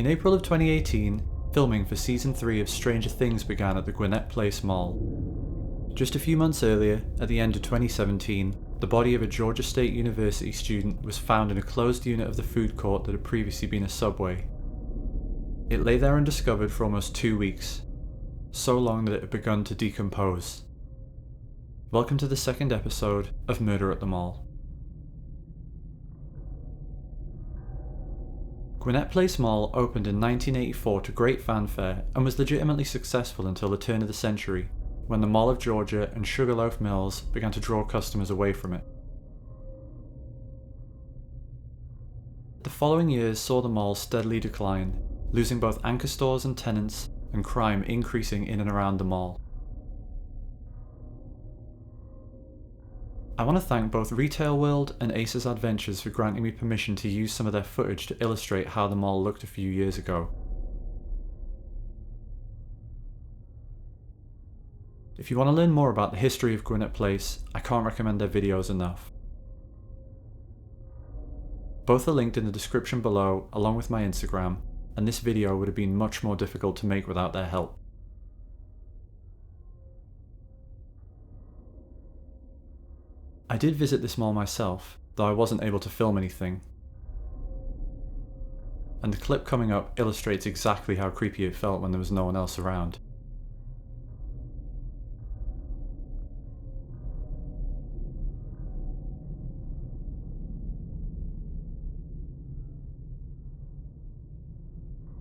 In April of 2018, filming for Season 3 of Stranger Things began at the Gwinnett Place Mall. Just a few months earlier, at the end of 2017, the body of a Georgia State University student was found in a closed unit of the food court that had previously been a Subway. It lay there undiscovered for almost 2 weeks, so long that it had begun to decompose. Welcome to the second episode of Murder at the Mall. Gwinnett Place Mall opened in 1984 to great fanfare and was legitimately successful until the turn of the century, when the Mall of Georgia and Sugarloaf Mills began to draw customers away from it. The following years saw the mall steadily decline, losing both anchor stores and tenants, and crime increasing in and around the mall. I want to thank both Retail World and Aces Adventures for granting me permission to use some of their footage to illustrate how the mall looked a few years ago. If you want to learn more about the history of Gwinnett Place, I can't recommend their videos enough. Both are linked in the description below, along with my Instagram, and this video would have been much more difficult to make without their help. I did visit this mall myself, though I wasn't able to film anything. And the clip coming up illustrates exactly how creepy it felt when there was no one else around.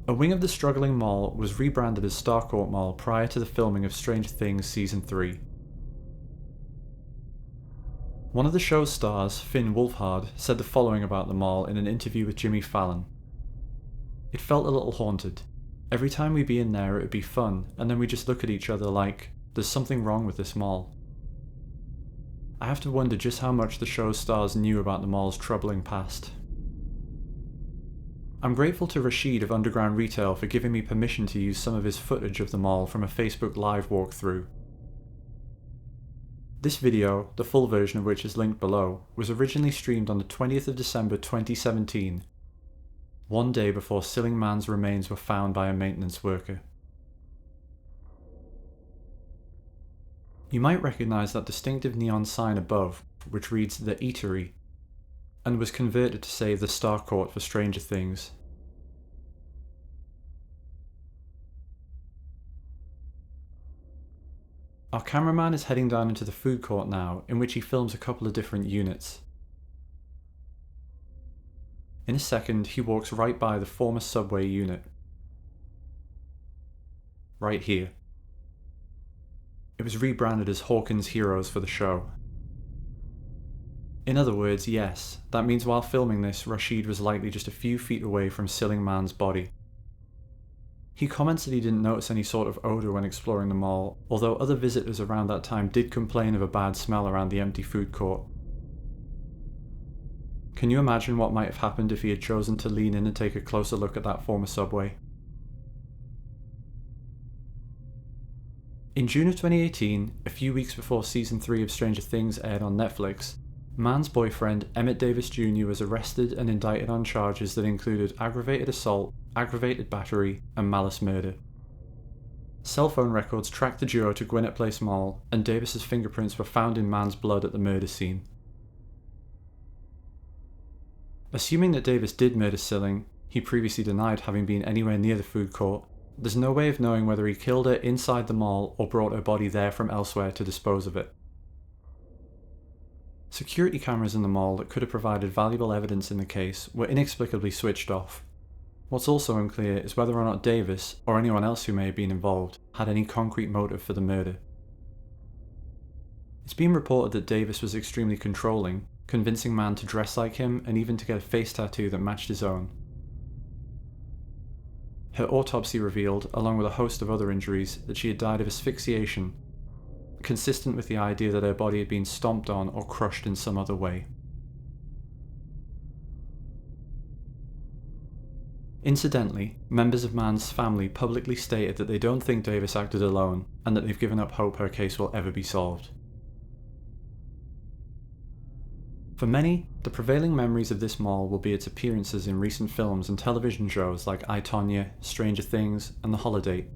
A wing of the struggling mall was rebranded as Starcourt Mall prior to the filming of Stranger Things Season 3. One of the show's stars, Finn Wolfhard, said the following about the mall in an interview with Jimmy Fallon. "It felt a little haunted. Every time we'd be in there it would be fun, and then we'd just look at each other like, there's something wrong with this mall." I have to wonder just how much the show's stars knew about the mall's troubling past. I'm grateful to Rashid of Underground Retail for giving me permission to use some of his footage of the mall from a Facebook Live walkthrough. This video, the full version of which is linked below, was originally streamed on the 20th of December 2017, one day before Silling Man's remains were found by a maintenance worker. You might recognise that distinctive neon sign above, which reads The Eatery, and was converted to say the Starcourt for Stranger Things. Our cameraman is heading down into the food court now, in which he films a couple of different units. In a second, he walks right by the former Subway unit. Right here. It was rebranded as Hawkins Heroes for the show. In other words, yes, that means while filming this, Rashid was likely just a few feet away from Silling Man's body. He comments that he didn't notice any sort of odour when exploring the mall, although other visitors around that time did complain of a bad smell around the empty food court. Can you imagine what might have happened if he had chosen to lean in and take a closer look at that former Subway? In June of 2018, a few weeks before Season 3 of Stranger Things aired on Netflix, Man's boyfriend, Emmett Davis Jr. was arrested and indicted on charges that included aggravated assault, aggravated battery, and malice murder. Cell phone records tracked the duo to Gwinnett Place Mall, and Davis's fingerprints were found in Man's blood at the murder scene. Assuming that Davis did murder Silling, he previously denied having been anywhere near the food court, there's no way of knowing whether he killed her inside the mall or brought her body there from elsewhere to dispose of it. Security cameras in the mall that could have provided valuable evidence in the case were inexplicably switched off. What's also unclear is whether or not Davis, or anyone else who may have been involved, had any concrete motive for the murder. It's been reported that Davis was extremely controlling, convincing Man to dress like him and even to get a face tattoo that matched his own. Her autopsy revealed, along with a host of other injuries, that she had died of asphyxiation, consistent with the idea that her body had been stomped on or crushed in some other way. Incidentally, members of Man's family publicly stated that they don't think Davis acted alone, and that they've given up hope her case will ever be solved. For many, the prevailing memories of this mall will be its appearances in recent films and television shows like I, Tonya, Stranger Things, and The Holiday.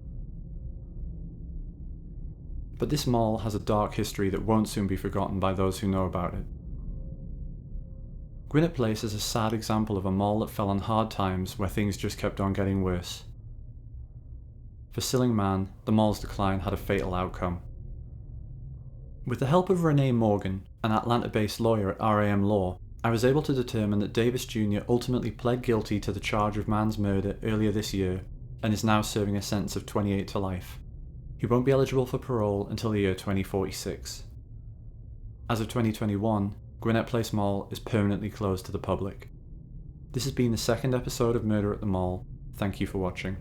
But this mall has a dark history that won't soon be forgotten by those who know about it. Gwinnett Place is a sad example of a mall that fell on hard times where things just kept on getting worse. For Silling Man, the mall's decline had a fatal outcome. With the help of Renee Morgan, an Atlanta-based lawyer at RAM Law, I was able to determine that Davis Jr. ultimately pled guilty to the charge of man's murder earlier this year and is now serving a sentence of 28 to life. He won't be eligible for parole until the year 2046. As of 2021, Gwinnett Place Mall is permanently closed to the public. This has been the second episode of Murder at the Mall. Thank you for watching.